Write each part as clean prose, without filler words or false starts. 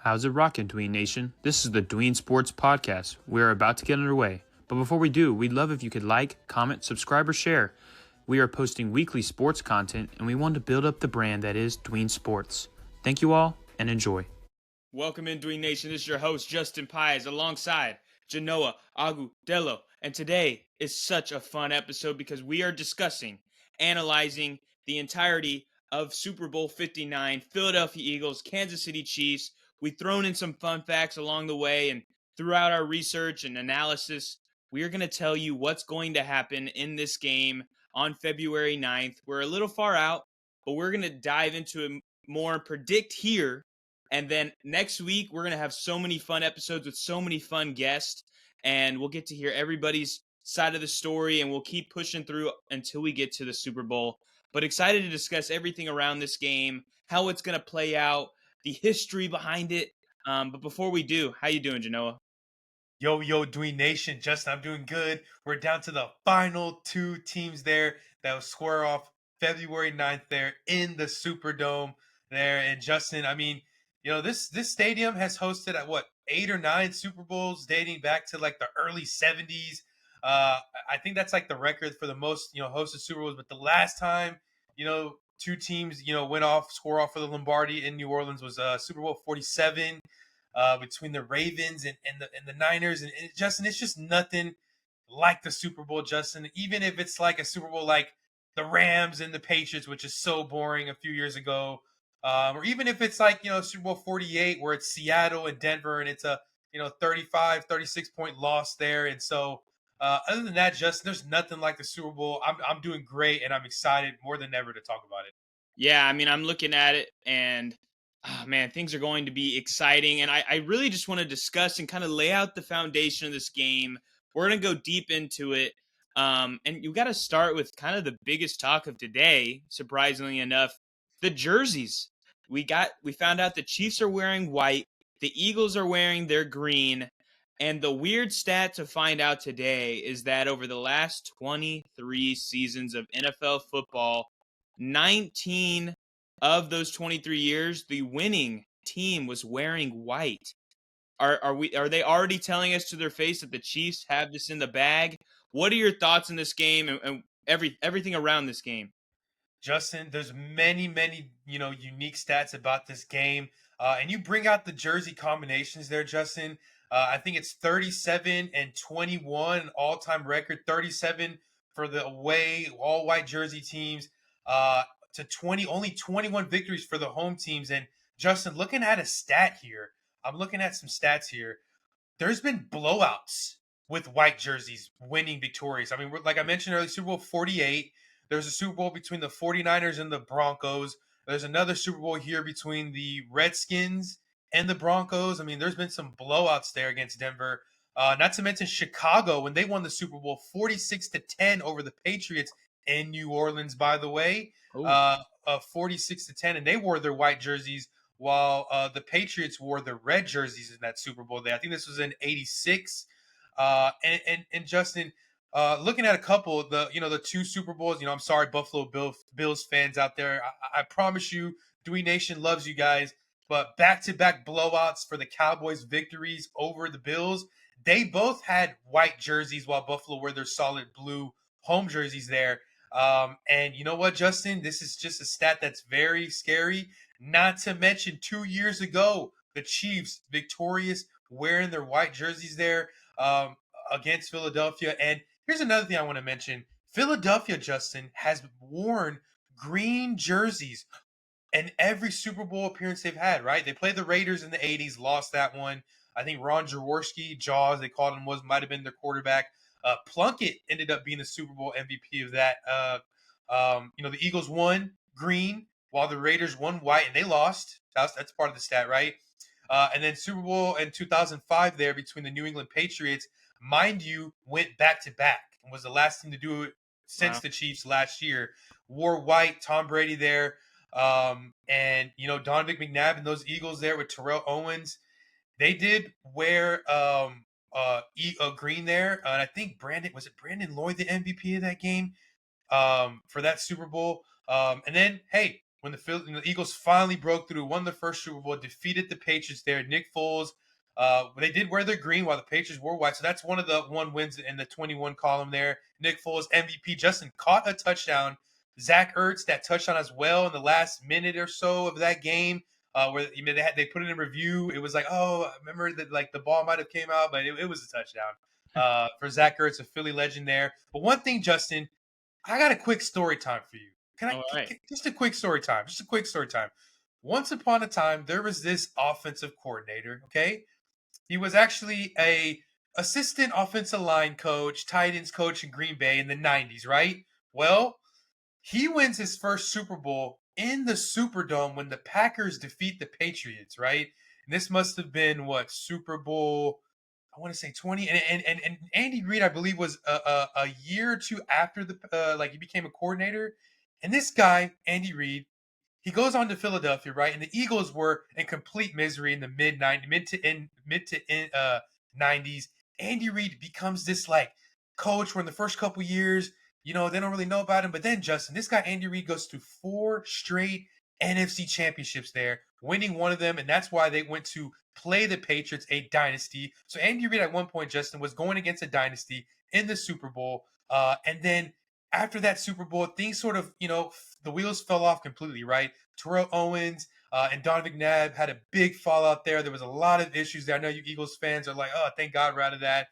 How's it rockin', Dween Nation? This is the Dween Sports Podcast. We're about to get underway. But before we do, we'd love if you could like, comment, subscribe, or share. We are posting weekly sports content, and we want to build up the brand that is Dween Sports. Thank you all, and enjoy. Welcome in, Dween Nation. This is your host, Justin Pies, alongside Genoa Agudelo. And today is such a fun episode because we are discussing, analyzing the entirety of Super Bowl 59, Philadelphia Eagles, Kansas City Chiefs. We've thrown in some fun facts along the way, and throughout our research and analysis, we are going to tell you what's going to happen in this game on February 9th. We're a little far out, but we're going to dive into it more and predict here. And then next week, we're going to have so many fun episodes with so many fun guests, and we'll get to hear everybody's side of the story, and we'll keep pushing through until we get to the Super Bowl. But excited to discuss everything around this game, how it's going to play out, the history behind it. But before we do, how you doing, Genoa? Yo, Dween Nation. Justin, I'm doing good. We're down to the final two teams there that will square off February 9th there in the Superdome there. And Justin, I mean, this stadium has hosted at 8 or 9 Super Bowls dating back to like the early 70s. I think that's like the record for the most, hosted Super Bowls. But the last time, two teams, score off for the Lombardi in New Orleans was Super Bowl 47. Between the Ravens and the Niners, and Justin, it's just nothing like the Super Bowl, Justin. Even if it's like a Super Bowl like the Rams and the Patriots, which is so boring a few years ago, or even if it's like Super Bowl 48 where it's Seattle and Denver and it's a 35, 36 point loss there. And so other than that, Justin, there's nothing like the Super Bowl. I'm doing great, and I'm excited more than ever to talk about it. Yeah, I mean, I'm looking at it, and oh, man, things are going to be exciting. And I really just want to discuss and kind of lay out the foundation of this game. We're going to go deep into it. And you got to start with kind of the biggest talk of today, surprisingly enough, the jerseys. We found out the Chiefs are wearing white, the Eagles are wearing their green. And the weird stat to find out today is that over the last 23 seasons of NFL football, 19 of those 23 years, the winning team was wearing white. Are they already telling us to their face that the Chiefs have this in the bag? What are your thoughts on this game and everything around this game? Justin, there's many, unique stats about this game. And you bring out the jersey combinations there, Justin. I think it's 37 and 21, all-time record. 37 for the away all-white jersey teams, to only 21 victories for the home teams. And Justin, looking at a stat here, I'm looking at some stats here. There's been blowouts with white jerseys winning victorious. I mean, like I mentioned earlier, Super Bowl 48. There's a Super Bowl between the 49ers and the Broncos. There's another Super Bowl here between the Redskins and the Broncos. I mean, there's been some blowouts there against Denver. Not to mention Chicago when they won the Super Bowl 46-10 over the Patriots in New Orleans, by the way. 46-10, and they wore their white jerseys while the Patriots wore the red jerseys in that Super Bowl day. I think this was in '86. And Justin, looking at a couple of the two Super Bowls, I'm sorry, Buffalo Bills fans out there. I promise you, Dewey Nation loves you guys. But back-to-back blowouts for the Cowboys' victories over the Bills. They both had white jerseys while Buffalo wore their solid blue home jerseys there. And you know what, Justin? This is just a stat that's very scary. Not to mention 2 years ago, the Chiefs victorious wearing their white jerseys there against Philadelphia. And here's another thing I want to mention. Philadelphia, Justin, has worn green jerseys in every Super Bowl appearance they've had, right? They played the Raiders in the 80s, lost that one. I think Ron Jaworski, Jaws, they called him, might have been their quarterback. Plunkett ended up being the Super Bowl MVP of that. The Eagles won green while the Raiders won white, and they lost. That's part of the stat, right? And then Super Bowl in 2005 there between the New England Patriots, mind you, went back-to-back and was the last team to do it since the Chiefs last year. Wore white, Tom Brady there. And Donovan McNabb and those Eagles there with Terrell Owens, they did wear green there. And I think Brandon Lloyd the MVP of that game for that Super Bowl. And then, hey, when the Eagles finally broke through, won the first Super Bowl, defeated the Patriots there. Nick Foles, they did wear their green while the Patriots wore white. So that's one of the one wins in the 21 column there. Nick Foles, MVP. Justin caught a touchdown. Zach Ertz, that touchdown as well in the last minute or so of that game. Where they put it in review. It was like, oh, I remember that like the ball might have came out, but it was a touchdown for Zach Ertz, a Philly legend there. But one thing, Justin, I got a quick story time for you. All right. Just a quick story time? Just a quick story time. Once upon a time, there was this offensive coordinator. Okay, he was actually a assistant offensive line coach, tight ends coach in Green Bay in the '90s. Right. Well, he wins his first Super Bowl in the Superdome when the Packers defeat the Patriots, right? And this must have been what, Super Bowl, I want to say 20. And Andy Reid, I believe, was a year or two after he became a coordinator. And this guy, Andy Reid, he goes on to Philadelphia, right? And the Eagles were in complete misery in the mid to end 90s. Andy Reid becomes this like coach where in the first couple years, they don't really know about him. But then, Justin, this guy, Andy Reid, goes to 4 straight NFC championships there, winning one of them. And that's why they went to play the Patriots, a dynasty. So Andy Reid at one point, Justin, was going against a dynasty in the Super Bowl. And then after that Super Bowl, things sort of, the wheels fell off completely, right? Terrell Owens and Donovan McNabb had a big fallout there. There was a lot of issues there. I know you Eagles fans are like, oh, thank God we're out of that.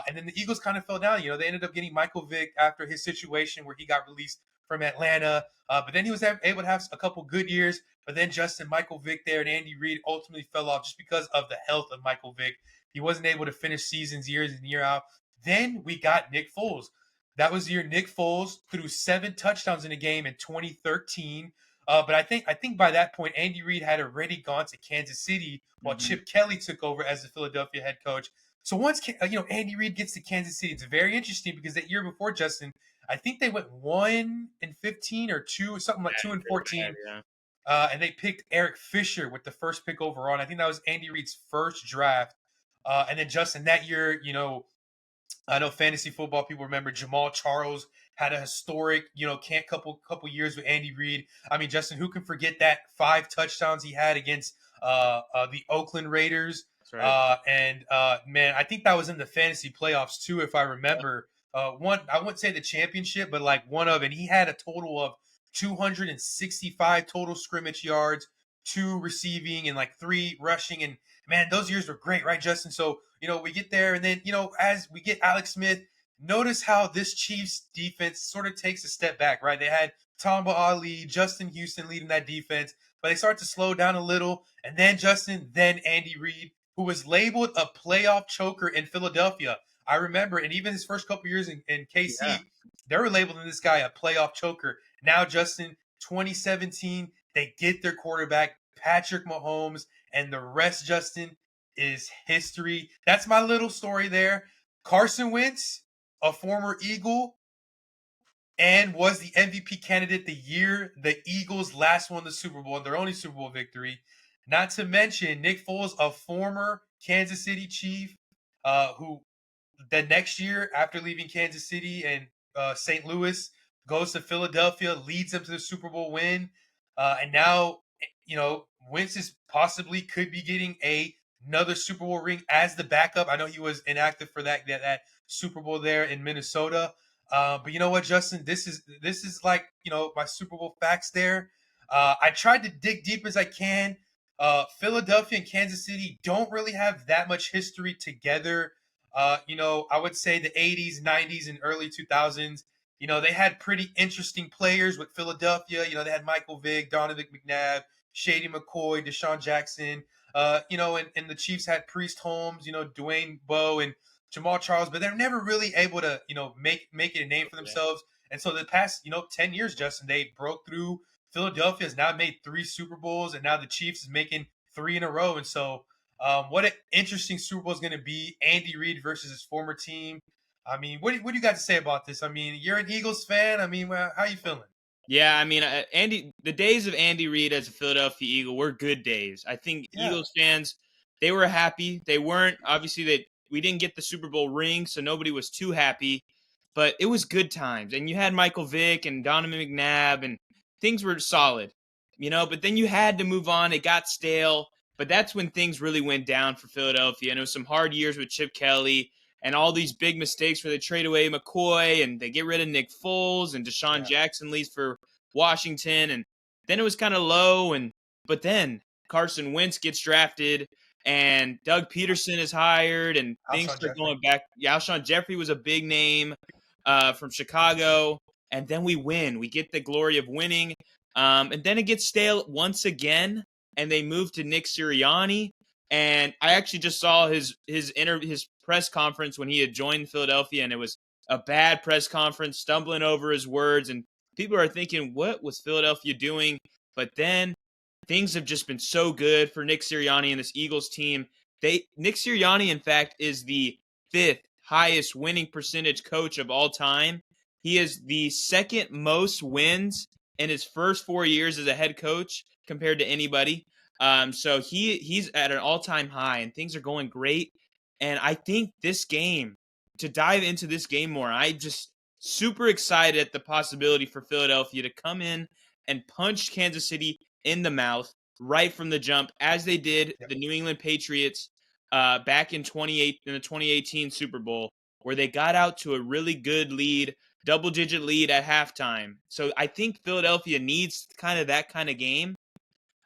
And then the Eagles kind of fell down. They ended up getting Michael Vick after his situation where he got released from Atlanta. But then he was able to have a couple good years. But then Justin, Michael Vick there, and Andy Reid ultimately fell off just because of the health of Michael Vick. He wasn't able to finish seasons years in, year out. Then we got Nick Foles. That was the year Nick Foles threw 7 touchdowns in a game in 2013. But I think by that point, Andy Reid had already gone to Kansas City while Chip Kelly took over as the Philadelphia head coach. So once Andy Reid gets to Kansas City, it's very interesting because that year before, Justin, I think they went 1-15 or 2, something like 2-14. And they picked Eric Fisher with the first pick overall. And I think that was Andy Reid's first draft. And then Justin, that year, I know fantasy football people remember Jamal Charles had a historic, couple years with Andy Reid. I mean, Justin, who can forget that 5 touchdowns he had against the Oakland Raiders? That's right. Man, I think that was in the fantasy playoffs too, if I remember. One, I wouldn't say the championship, but like one of, and he had a total of 265 total scrimmage yards, 2 receiving, and like 3 rushing. And man, those years were great, right, Justin? So, we get there, and then, as we get Alex Smith, notice how this Chiefs defense sort of takes a step back, right? They had Tamba Ali, Justin Houston leading that defense, but they start to slow down a little. And then then Andy Reid, who was labeled a playoff choker in Philadelphia. I remember, and even his first couple years in KC, they were labeling this guy a playoff choker. Now, Justin, 2017, they get their quarterback, Patrick Mahomes, and the rest, Justin, is history. That's my little story there. Carson Wentz, a former Eagle, and was the MVP candidate the year the Eagles last won the Super Bowl, their only Super Bowl victory. Not to mention Nick Foles, a former Kansas City Chief, who the next year after leaving Kansas City and St. Louis goes to Philadelphia, leads them to the Super Bowl win. And now, Wentz is possibly could be getting another Super Bowl ring as the backup. I know he was inactive for that Super Bowl there in Minnesota. But you know what, Justin? This is like, my Super Bowl facts there. I tried to dig deep as I can. Philadelphia and Kansas City don't really have that much history together. I would say the 80s, 90s, and early 2000s, they had pretty interesting players with Philadelphia. They had Michael Vick, Donovan McNabb, Shady McCoy, Deshaun Jackson. And the Chiefs had Priest Holmes, Dwayne Bowe, and Jamal Charles, but they're never really able to, make it a name for themselves. And so the past, 10 years, Justin, they broke through. Philadelphia has now made 3 Super Bowls, and now the Chiefs is making 3 in a row. And so what an interesting Super Bowl is going to be. Andy Reid versus his former team. I mean, what do you got to say about this? I mean, you're an Eagles fan. I mean, how are you feeling? Yeah, I mean, the days of Andy Reid as a Philadelphia Eagle were good days. I think Eagles fans, they were happy. They weren't, obviously, we didn't get the Super Bowl ring, so nobody was too happy. But it was good times. And you had Michael Vick and Donovan McNabb, and things were solid. but then you had to move on. It got stale. But that's when things really went down for Philadelphia. And it was some hard years with Chip Kelly and all these big mistakes where they trade away McCoy and they get rid of Nick Foles and Deshaun Jackson leaves for Washington. And then it was kind of low. But then Carson Wentz gets drafted and Doug Peterson is hired and things start going back. Yeah, Alshon Jeffrey was a big name from Chicago. And then we win. We get the glory of winning. And then it gets stale once again, and they move to Nick Sirianni. And I actually just saw his press conference when he had joined Philadelphia, and it was a bad press conference, stumbling over his words, and people are thinking, what was Philadelphia doing? But then things have just been so good for Nick Sirianni and this Eagles team. Nick Sirianni, in fact, is the 5th highest winning percentage coach of all time. He is the 2nd most wins in his first 4 years as a head coach compared to anybody. So he's at an all-time high, and things are going great. And I think this game, to dive into this game more, I just super excited at the possibility for Philadelphia to come in and punch Kansas City in the mouth right from the jump, as they did the New England Patriots back in the 2018 Super Bowl, where they got out to a really good lead, double-digit lead at halftime. So I think Philadelphia needs kind of that kind of game.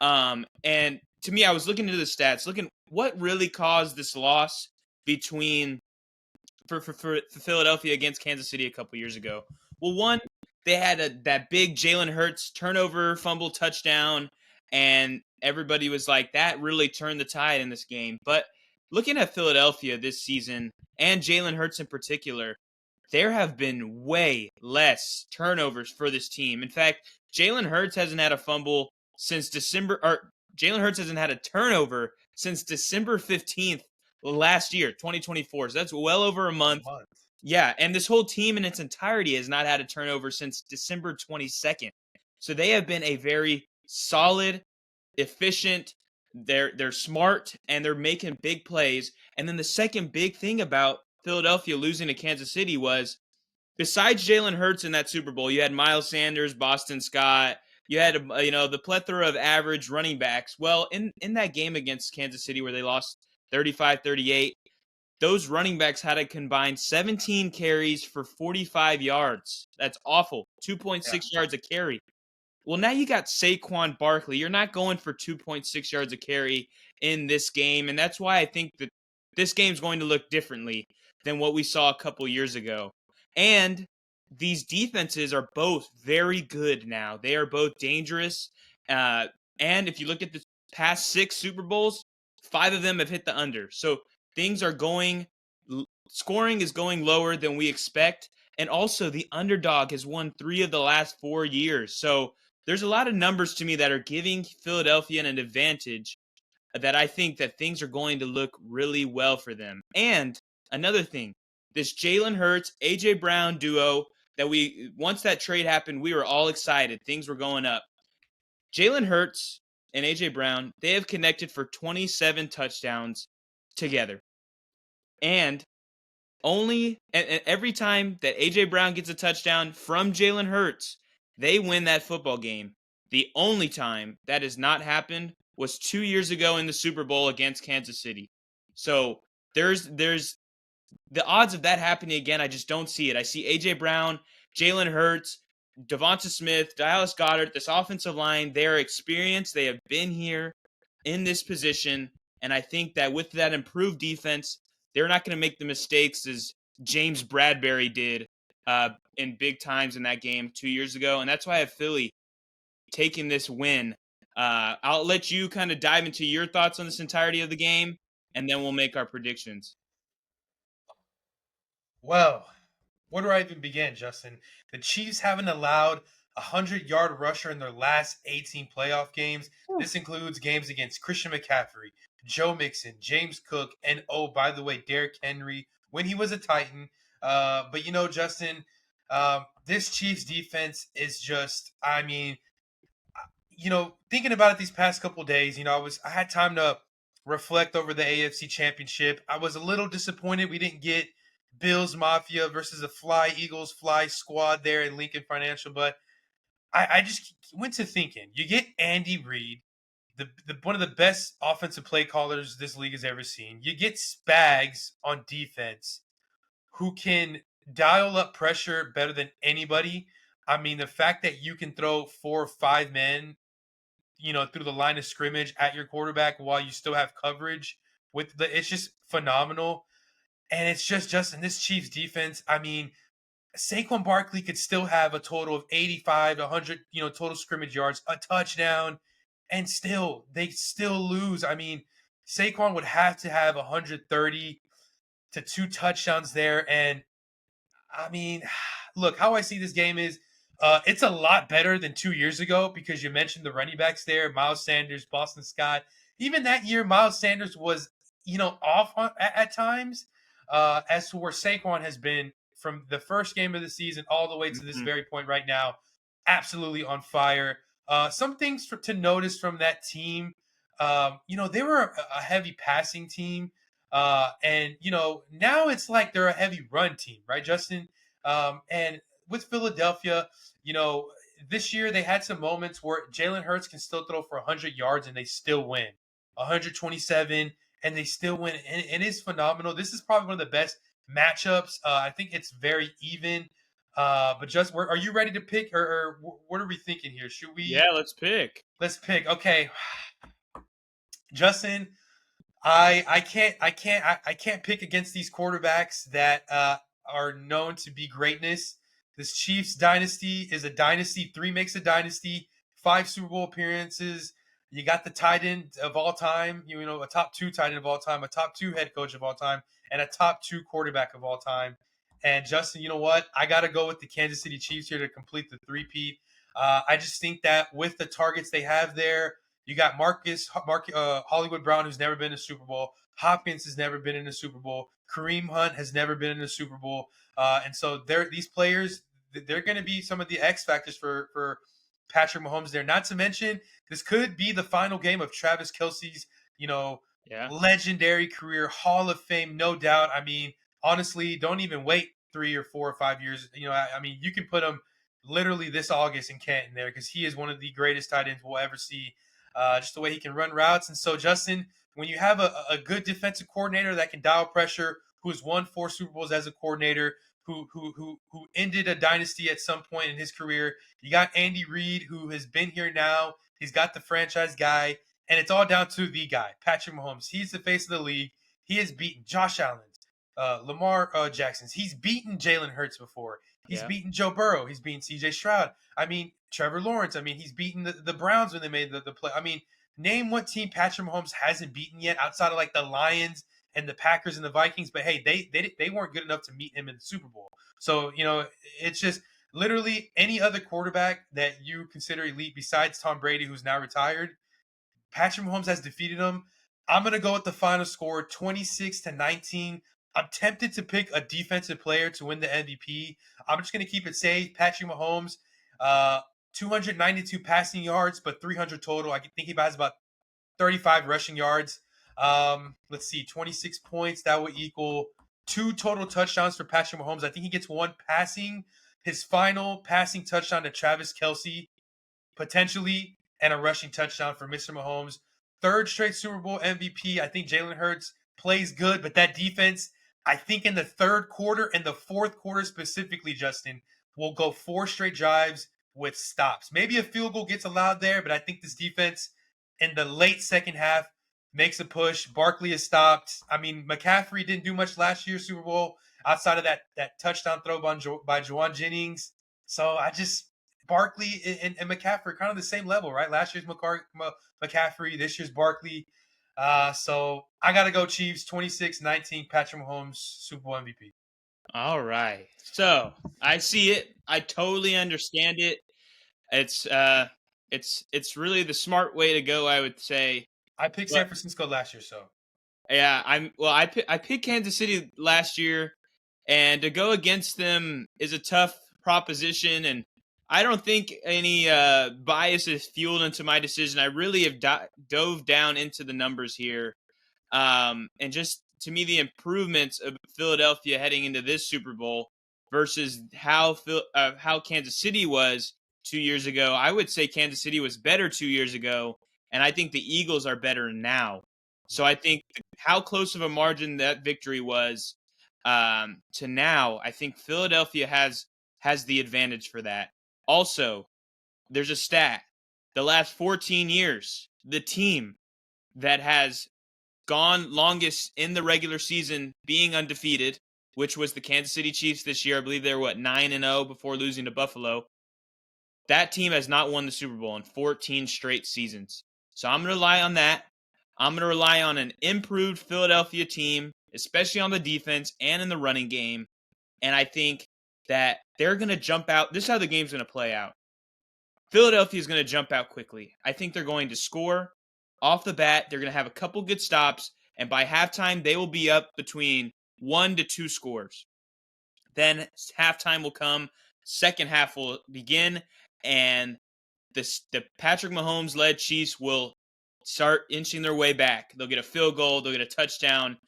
And to me, I was looking into the stats, looking what really caused this loss for Philadelphia against Kansas City a couple years ago. Well, one, they had that big Jalen Hurts turnover, fumble, touchdown, and everybody was like, that really turned the tide in this game. But looking at Philadelphia this season, and Jalen Hurts in particular, there have been way less turnovers for this team. In fact, Jalen Hurts hasn't had a fumble since Jalen Hurts hasn't had a turnover since December 15th last year, 2024. So that's well over a month. Yeah, and this whole team in its entirety has not had a turnover since December 22nd. So they have been a very solid, efficient, they're smart, and they're making big plays. And then the second big thing about Philadelphia losing to Kansas City was, besides Jalen Hurts in that Super Bowl, you had Miles Sanders, Boston Scott, you had the plethora of average running backs. Well, in that game against Kansas City where they lost 35-38, those running backs had a combined 17 carries for 45 yards. That's awful. 2.6 yards a carry. Well, now you got Saquon Barkley. You're not going for 2.6 yards a carry in this game, and that's why I think that this game's going to look differently than what we saw a couple years ago. And these defenses are both very good now. They are both dangerous. And if you look at the past 6 Super Bowls, 5 of them have hit the under. So things are scoring is going lower than we expect. And also the underdog has won 3 of the last 4 years. So there's a lot of numbers to me that are giving Philadelphia an advantage, that I think that things are going to look really well for them. And another thing, this Jalen Hurts, A.J. Brown duo, once that trade happened, we were all excited. Things were going up. Jalen Hurts and A.J. Brown, they have connected for 27 touchdowns together. And every time that A.J. Brown gets a touchdown from Jalen Hurts, they win that football game. The only time that has not happened was 2 years ago in the Super Bowl against Kansas City. So there's the odds of that happening again, I just don't see it. I see A.J. Brown, Jalen Hurts, Devonta Smith, Dallas Goedert, this offensive line, they're experienced. They have been here in this position. And I think that with that improved defense, they're not going to make the mistakes as James Bradbury did in big times in that game 2 years ago. And that's why I have Philly taking this win. I'll let you kind of dive into your thoughts on this entirety of the game, and then we'll make our predictions. Well, where do I even begin, Justin? The Chiefs haven't allowed a 100-yard rusher in their last 18 playoff games. This includes games against Christian McCaffrey, Joe Mixon, James Cook, and, oh, by the way, Derrick Henry when he was a Titan. But, Justin, this Chiefs defense is just, thinking about it these past couple of days, I had time to reflect over the AFC Championship. I was a little disappointed we didn't get Bills Mafia versus the Eagles Fly squad there in Lincoln Financial, but I just went to thinking, you get Andy Reid, the one of the best offensive play callers this league has ever seen. You get Spags on defense, who can dial up pressure better than anybody. I mean, the fact that you can throw 4 or 5 men, through the line of scrimmage at your quarterback while you still have coverage it's just phenomenal. And it's just Justin, this Chiefs defense. I mean, Saquon Barkley could still have a total of 85, 100, total scrimmage yards, a touchdown, and they still lose. I mean, Saquon would have to have 130 to 2 touchdowns there. And I mean, look, how I see this game is it's a lot better than 2 years ago because you mentioned the running backs there, Miles Sanders, Boston Scott. Even that year, Miles Sanders was, off at times, as to where Saquon has been from the first game of the season all the way to this very point right now, absolutely on fire. Some things to notice from that team, they were a heavy passing team. And now it's like they're a heavy run team, right, Justin? And with Philadelphia, this year they had some moments where Jalen Hurts can still throw for 100 yards and they still win, 127, and they still win. And it is phenomenal. This is probably one of the best matchups. I think it's very even. But just, are you ready to pick, or what are we thinking here? Should we? Yeah, let's pick. Let's pick. Okay, Justin. I can't pick against these quarterbacks that are known to be greatness. This Chiefs dynasty is a dynasty. 3 makes a dynasty. 5 Super Bowl appearances. You got the tight end of all time. A top 2 tight end of all time, a top 2 head coach of all time, and a top 2 quarterback of all time. And Justin, you know what? I got to go with the Kansas City Chiefs here to complete the three-peat. I just think that with the targets they have there, you got Hollywood Brown, who's never been in a Super Bowl. Hopkins has never been in a Super Bowl. Kareem Hunt has never been in a Super Bowl. And so these players, they're going to be some of the X factors for Patrick Mahomes there. Not to mention, this could be the final game of Travis Kelce's, legendary career, Hall of Fame, no doubt. I mean, honestly, don't even wait 3 or 4 or 5 years. I mean, you can put him literally this August in Canton there because he is one of the greatest tight ends we'll ever see. Just the way he can run routes. And so, Justin, when you have a good defensive coordinator that can dial pressure, who has won 4 Super Bowls as a coordinator, who ended a dynasty at some point in his career, you got Andy Reid, who has been here now. He's got the franchise guy, and it's all down to the guy, Patrick Mahomes. He's the face of the league. He has beaten Josh Allen, Lamar Jackson's. He's beaten Jalen Hurts before. He's beaten Joe Burrow. He's beaten C.J. Stroud. I mean, Trevor Lawrence. I mean, he's beaten the Browns when they made the play. I mean, name what team Patrick Mahomes hasn't beaten yet outside of like the Lions and the Packers and the Vikings. But hey, they weren't good enough to meet him in the Super Bowl. So, it's just literally any other quarterback that you consider elite besides Tom Brady, who's now retired, Patrick Mahomes has defeated him. I'm going to go with the final score, 26-19. I'm tempted to pick a defensive player to win the MVP. I'm just going to keep it safe. Patrick Mahomes, 292 passing yards, but 300 total. I think he has about 35 rushing yards. Let's see, 26 points. That would equal 2 total touchdowns for Patrick Mahomes. I think he gets 1 passing. His final passing touchdown to Travis Kelce, potentially, and a rushing touchdown for Mr. Mahomes. 3rd straight Super Bowl MVP. I think Jalen Hurts plays good, but that defense, I think in the 3rd quarter and the 4th quarter specifically, Justin, will go 4 straight drives with stops. Maybe a field goal gets allowed there, but I think this defense in the late second half makes a push. Barkley is stopped. I mean, McCaffrey didn't do much last year's Super Bowl outside of that touchdown throw by Juwan Jennings. So Barkley and McCaffrey are kind of the same level, right? Last year's McCaffrey, this year's Barkley. So I got to go Chiefs, 26-19, Patrick Mahomes, Super Bowl MVP. All right. So I see it. I totally understand it. It's really the smart way to go, I would say. I picked San Francisco last year, so. Yeah, I picked Kansas City last year, and to go against them is a tough proposition, and I don't think any bias is fueled into my decision. I really have dove down into the numbers here, and just to me, the improvements of Philadelphia heading into this Super Bowl versus how Kansas City was 2 years ago. I would say Kansas City was better 2 years ago, and I think the Eagles are better now. So I think how close of a margin that victory was to now, I think Philadelphia has the advantage for that. Also, there's a stat. The last 14 years, the team that has gone longest in the regular season being undefeated, which was the Kansas City Chiefs this year. I believe they were 9-0 before losing to Buffalo. That team has not won the Super Bowl in 14 straight seasons. So I'm going to rely on that. I'm going to rely on an improved Philadelphia team, especially on the defense and in the running game. And I think that they're going to jump out. This is how the game's going to play out. Philadelphia is going to jump out quickly. I think they're going to score off the bat. They're going to have a couple good stops. And by halftime, they will be up between 1 to 2 scores. Then halftime will come. Second half will begin. And the Patrick Mahomes-led Chiefs will start inching their way back. They'll get a field goal. They'll get a touchdown.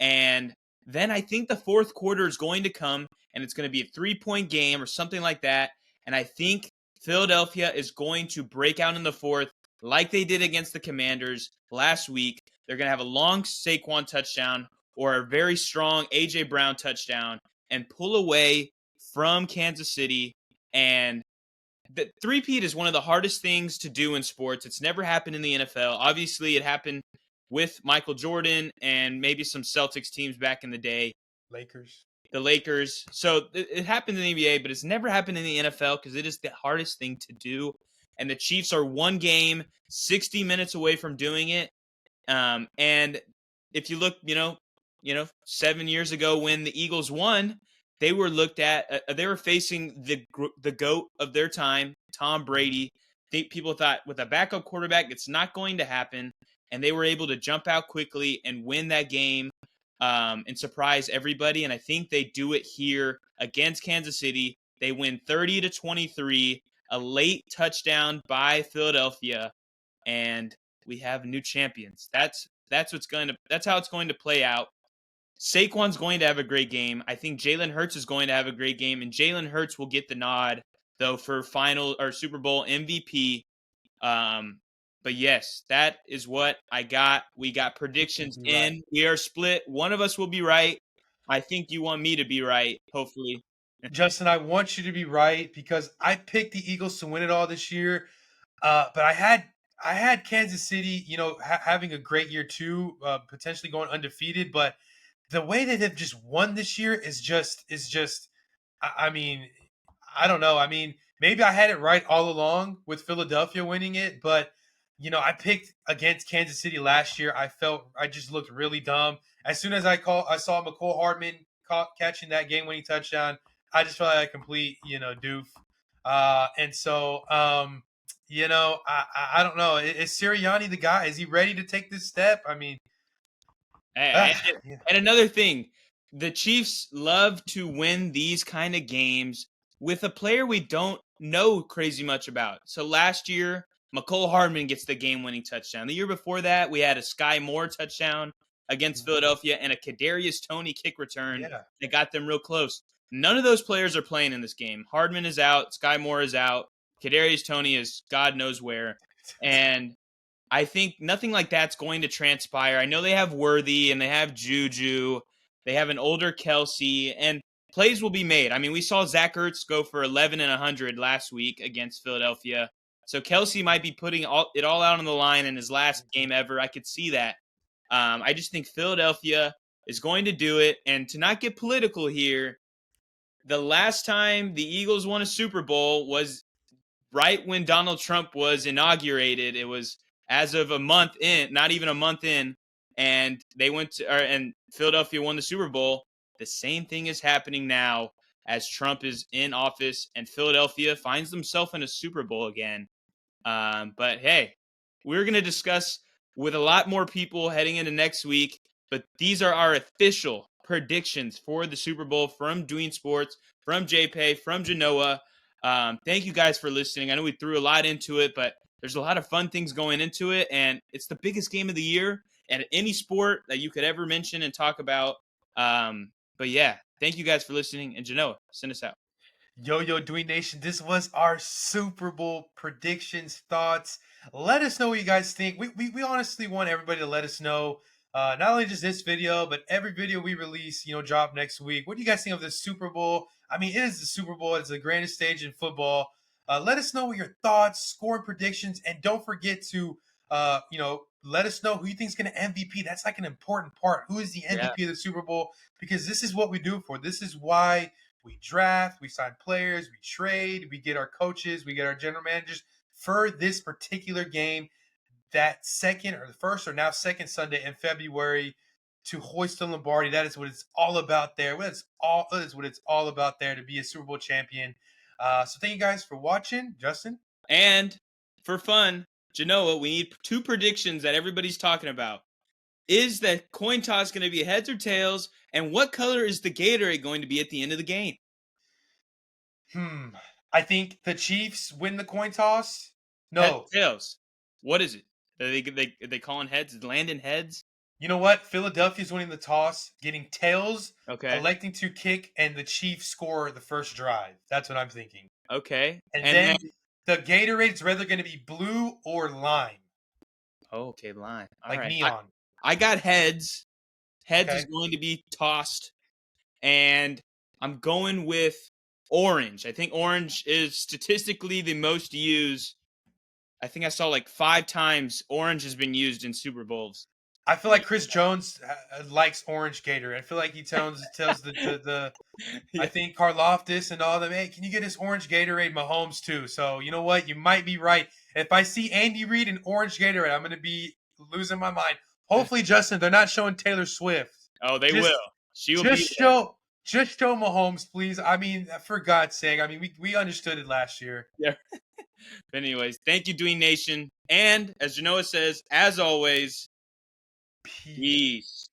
And then I think the fourth quarter is going to come, and it's going to be a 3-point game or something like that. And I think Philadelphia is going to break out in the fourth like they did against the Commanders last week. They're going to have a long Saquon touchdown or a very strong A.J. Brown touchdown and pull away from Kansas City. And the three-peat is one of the hardest things to do in sports. It's never happened in the NFL. Obviously, it happened with Michael Jordan and maybe some Celtics teams back in the day. The Lakers. So it happened in the NBA, but it's never happened in the NFL because it is the hardest thing to do. And the Chiefs are one game, 60 minutes away from doing it. And if you look, 7 years ago when the Eagles won, they were looked at. They were facing the GOAT of their time, Tom Brady. People thought with a backup quarterback, it's not going to happen, and they were able to jump out quickly and win that game and surprise everybody. And I think they do it here against Kansas City. They win 30-23, a late touchdown by Philadelphia, and we have new champions. That's how it's going to play out. Saquon's going to have a great game. I think Jalen Hurts is going to have a great game, and Jalen Hurts will get the nod though for final or Super Bowl MVP. But yes, that is what I got. We got predictions in. Right. We are split. One of us will be right. I think you want me to be right, hopefully. Justin, I want you to be right because I picked the Eagles to win it all this year. But I had Kansas City, having a great year too, potentially going undefeated. But the way that they've just won this year is just. I mean, I don't know. I mean, maybe I had it right all along with Philadelphia winning it, but I picked against Kansas City last year. I felt I just looked really dumb. As soon as I saw McCole Hardman catching that game-winning touchdown, I just felt like a complete, doof. And so, I don't know. Is Sirianni the guy? Is he ready to take this step? I mean, and another thing, the Chiefs love to win these kind of games with a player we don't know crazy much about. So last year, McCole Hardman gets the game-winning touchdown. The year before that, we had a Sky Moore touchdown against Philadelphia and a Kadarius Toney kick return that got them real close. None of those players are playing in this game. Hardman is out. Sky Moore is out. Kadarius Toney is God knows where. And I think nothing like that's going to transpire. I know they have Worthy and they have Juju. They have an older Kelsey. And plays will be made. I mean, we saw Zach Ertz go for 11 and 100 last week against Philadelphia. So Kelsey might be putting it all out on the line in his last game ever. I could see that. I just think Philadelphia is going to do it. And to not get political here, the last time the Eagles won a Super Bowl was right when Donald Trump was inaugurated. It was as of a month in, not even a month in, and and Philadelphia won the Super Bowl. The same thing is happening now as Trump is in office and Philadelphia finds themselves in a Super Bowl again. But hey, we're going to discuss with a lot more people heading into next week, but these are our official predictions for the Super Bowl from Doing Sports, from JPay, from Genoa. Thank you guys for listening. I know we threw a lot into it, but there's a lot of fun things going into it, and it's the biggest game of the year at any sport that you could ever mention and talk about. But yeah, thank you guys for listening, and Genoa, send us out. Yo, Dwayne Nation, this was our Super Bowl predictions, thoughts. Let us know what you guys think. We honestly want everybody to let us know, not only just this video, but every video we release, drop next week. What do you guys think of the Super Bowl? I mean, it is the Super Bowl. It's the grandest stage in football. Let us know what your thoughts, score and predictions, and don't forget to, let us know who you think is going to MVP. That's like an important part. Who is the MVP of the Super Bowl? Because this is what we do for. This is why we draft, we sign players, we trade, we get our coaches, we get our general managers for this particular game, that second or the first or now second Sunday in February to hoist the Lombardi. That is what it's all about there. That is what it's all about there to be a Super Bowl champion. So thank you guys for watching. Justin? And for fun, Genoa, we need 2 predictions that everybody's talking about. Is the coin toss going to be heads or tails? And what color is the Gatorade going to be at the end of the game? I think the Chiefs win the coin toss. No. Heads, tails. What is it? Are they calling heads? Landing heads? You know what? Philadelphia's winning the toss, getting tails, Okay. electing to kick, and the Chiefs score the first drive. That's what I'm thinking. Okay. And then the Gatorade's rather going to be blue or lime. Oh, okay, lime. All like right. neon. I got heads. Heads Okay. is going to be tossed. And I'm going with orange. I think orange is statistically the most used. I think I saw like 5 times orange has been used in Super Bowls. I feel like Chris Jones likes orange Gatorade. I feel like he tells the I think Karloftis and all them, hey, can you get us orange Gatorade? Mahomes too. So you know what? You might be right. If I see Andy Reid in orange Gatorade, I'm going to be losing my mind. Hopefully, Justin, they're not showing Taylor Swift. Oh, they will. She will just show Mahomes, please. I mean, for God's sake. I mean, we understood it last year. Yeah. But anyways, thank you, Dwayne Nation. And as Genoa says, as always, peace.